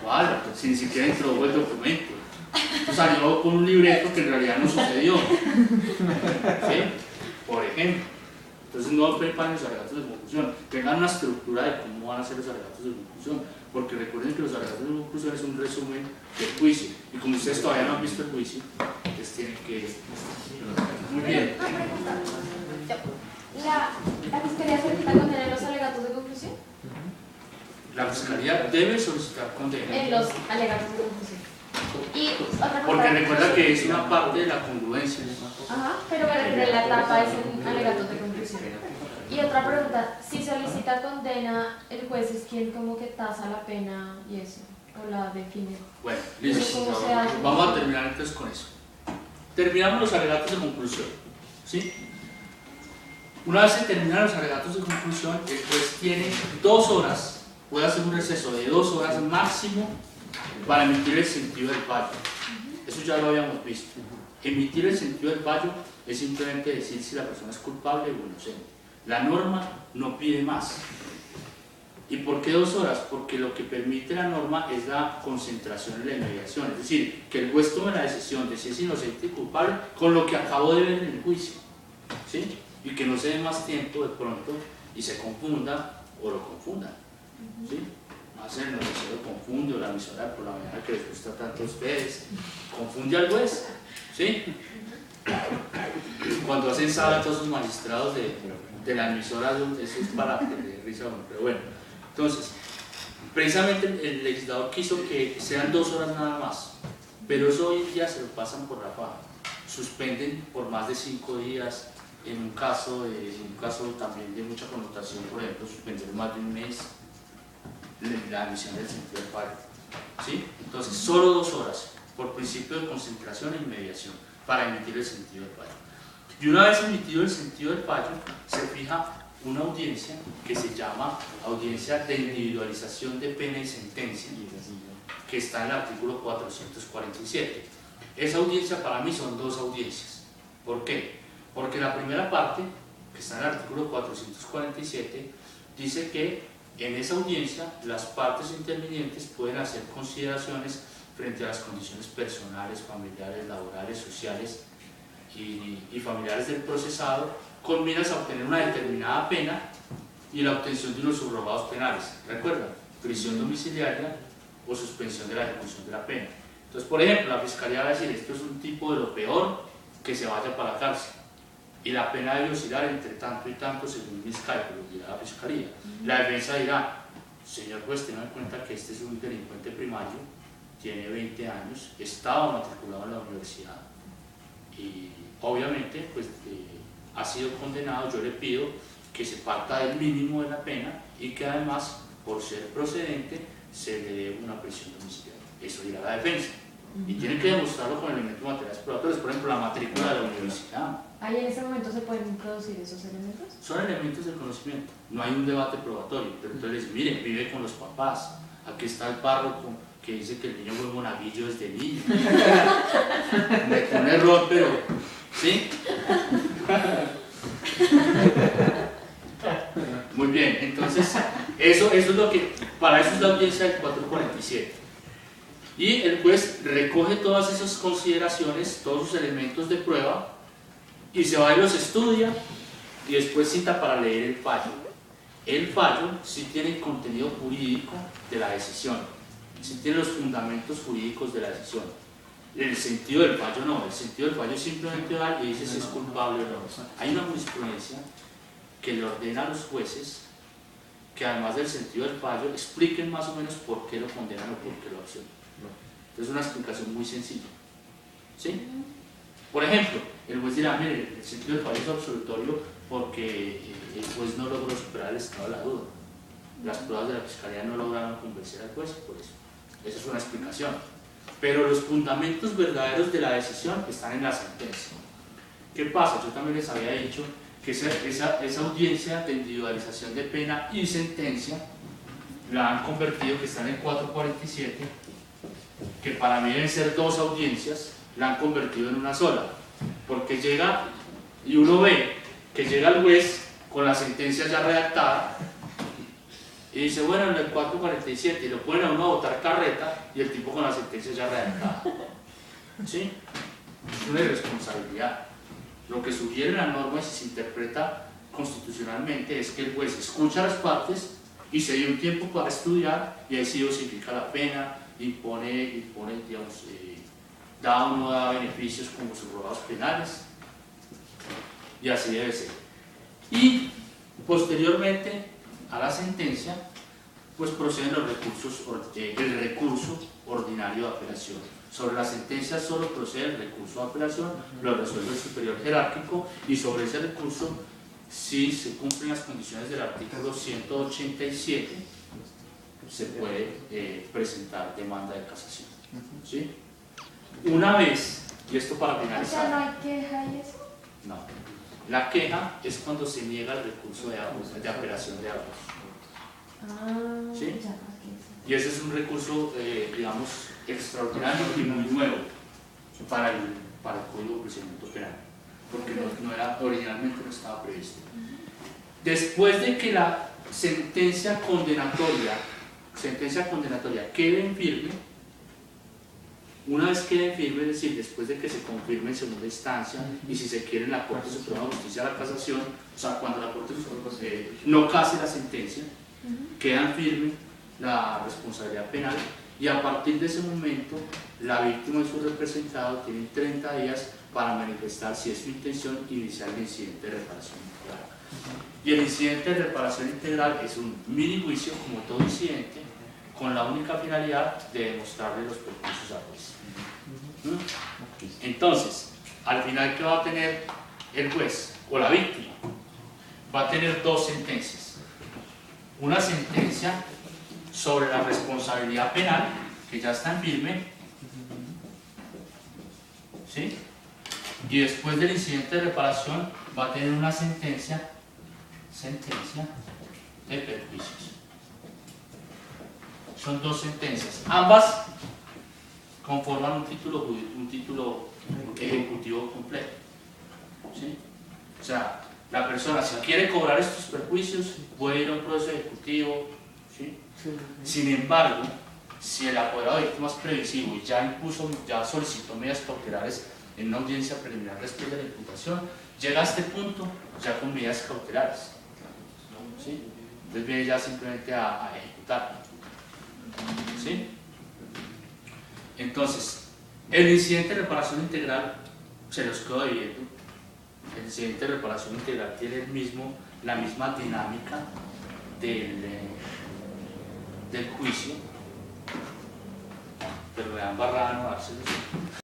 ¿Cuál? Si ni siquiera introdujo el documento. Salió con un libreto que en realidad no sucedió. ¿Sí? Por ejemplo. Entonces no preparen los alegatos de conclusión, tengan una estructura de cómo van a ser los alegatos de conclusión, porque recuerden que los alegatos de conclusión es un resumen del juicio, y como ustedes todavía no han visto el juicio, ustedes tienen que... Muy bien. ¿La Fiscalía solicita condena en los alegatos de conclusión? La Fiscalía debe solicitar condena. En los alegatos de conclusión. Y otra pregunta. Porque recuerda que es una parte de la congruencia. Ajá, pero la etapa es en alegatos de conclusión. Y otra pregunta, si solicita condena, el juez es quien como que tasa la pena y eso, o la define. Bueno, listo. Vamos a terminar entonces con eso. Terminamos los alegatos de conclusión. ¿Sí? Una vez se terminan los alegatos de conclusión, el juez tiene 2 horas, puede hacer un receso de 2 horas máximo para emitir el sentido del fallo. Eso ya lo habíamos visto. Emitir el sentido del fallo es simplemente decir si la persona es culpable o inocente. La norma no pide más. ¿Y por qué 2 horas? Porque lo que permite la norma es la concentración en la inmediación, es decir, que el juez tome la decisión de si es inocente y culpable con lo que acabó de ver en el juicio, ¿sí? Y que no se dé más tiempo de pronto y se confunda o lo confundan, ¿sí? Más el noticiero confunde o la emisora por la mañana que les gusta tanto a ustedes, confunde al juez, ¿sí? Cuando hacen sala a todos los magistrados de la emisora, eso es para tener risa, pero bueno. Entonces, precisamente el legislador quiso que sean 2 horas nada más, pero eso hoy en día se lo pasan por la faja, suspenden por más de 5 días, en un caso también de mucha connotación, por ejemplo, suspender más de un mes la emisión del sentido del fallo, ¿sí? Entonces, solo 2 horas, por principio de concentración e inmediación, para emitir el sentido del fallo. Y una vez emitido el sentido del fallo, se fija una audiencia que se llama audiencia de individualización de pena y sentencia, que está en el artículo 447. Esa audiencia para mí son 2 audiencias. ¿Por qué? Porque la primera parte, que está en el artículo 447, dice que en esa audiencia las partes intervinientes pueden hacer consideraciones frente a las condiciones personales, familiares, laborales, sociales y familiares del procesado, con miras a obtener una determinada pena y la obtención de unos subrogados penales. ¿Recuerdan? Prisión domiciliaria o suspensión de la ejecución de la pena. Entonces, por ejemplo, la Fiscalía va a decir, esto es un tipo de lo peor, que se vaya para la cárcel. Y la pena debe oscilar entre tanto y tanto según mis cálculos, dirá la Fiscalía. La defensa dirá, señor juez, tenga en cuenta que este es un delincuente primario, tiene 20 años, estaba matriculado en la universidad y obviamente pues, ha sido condenado. Yo le pido que se parta del mínimo de la pena y que además, por ser procedente, se le dé una prisión domiciliaria. Eso dirá la defensa. Y tiene que demostrarlo con elementos materiales probatorios, por ejemplo, la matrícula de la universidad. ¿Ahí en ese momento se pueden introducir esos elementos? Son elementos del conocimiento, no hay un debate probatorio. Pero entonces, miren, vive con los papás. Aquí está el párroco que dice que el niño fue monaguillo desde niño. Un error, pero ¿sí? Muy bien, entonces eso es lo que, para eso es la audiencia del 447. Y el juez recoge todas esas consideraciones, todos sus elementos de prueba, y se va y los estudia, y después cita para leer el fallo. El fallo sí tiene el contenido jurídico de la decisión, sí tiene los fundamentos jurídicos de la decisión. El sentido del fallo no, el sentido del fallo simplemente va y dice si es culpable o no. Hay una jurisprudencia que le ordena a los jueces que además del sentido del fallo expliquen más o menos por qué lo condenan o por qué lo accionan. Entonces es una explicación muy sencilla, ¿sí? Por ejemplo, el juez dirá, mire, el sentido del fallo es absolutorio porque el juez no logró superar el estado de la duda. Las pruebas de la Fiscalía no lograron convencer al juez, por eso. Esa es una explicación. Pero los fundamentos verdaderos de la decisión están en la sentencia. ¿Qué pasa? Yo también les había dicho que esa audiencia de individualización de pena y sentencia la han convertido, que está en el 447, que para mí deben ser 2 audiencias, la han convertido en una sola, porque llega y uno ve que llega el juez con la sentencia ya redactada y dice, bueno, en el 447, y lo ponen a uno a votar carreta y el tipo con la sentencia ya redactada. ¿Sí? Es una irresponsabilidad. Lo que sugiere la norma, si se interpreta constitucionalmente, es que el juez escucha a las partes y se dio un tiempo para estudiar y ahí sí dosifica la pena, impone digamos, da o no da beneficios como subrogados penales, y así debe ser. Y posteriormente a la sentencia, pues proceden los recursos, el recurso ordinario de apelación. Sobre la sentencia solo procede el recurso de apelación, lo resuelve el superior jerárquico, y sobre ese recurso, si se cumplen las condiciones del artículo 187, se puede presentar demanda de casación. ¿Sí? Una vez, y esto para O sea, finalizar. ¿no hay queja y eso? No. La queja es cuando se niega el recurso de apelación de abuso. Ah, ¿Sí? ya, ok. Y ese es un recurso, digamos, extraordinario y muy nuevo para el Código de Procedimiento Penal, porque originalmente no estaba previsto. Después de que la sentencia condenatoria quede en firme, una vez quede en firme, es decir, después de que se confirme en segunda instancia y si se quiere en la Corte Suprema de Justicia de la Casación, o sea, cuando la Corte Suprema no case la sentencia, queda en firme la responsabilidad penal, y a partir de ese momento la víctima y su representado tienen 30 días para manifestar si es su intención iniciar el incidente de reparación integral. Y el incidente de reparación integral es un mini juicio, como todo incidente, con la única finalidad de demostrarle los perjuicios al juez. Entonces, al final, ¿qué va a tener el juez o la víctima? Va a tener dos sentencias. Una sentencia sobre la responsabilidad penal, que ya está en firme, ¿sí? Y después del incidente de reparación va a tener una sentencia de perjuicios. Son dos sentencias, ambas conforman un título ejecutivo completo. ¿Sí? O sea, la persona, si quiere cobrar estos perjuicios, puede ir a un proceso ejecutivo. ¿Sí? Sin embargo, si el apoderado de víctimas previsivo y ya solicitó medidas cautelares en una audiencia preliminar después de la imputación, llega a este punto ya con medidas cautelares. ¿Sí? Entonces viene ya simplemente a ejecutar. ¿Sí? Entonces, el incidente de reparación integral se los quedo debiendo. El incidente de reparación integral tiene la misma dinámica del juicio, pero me dan barrada no dárselos.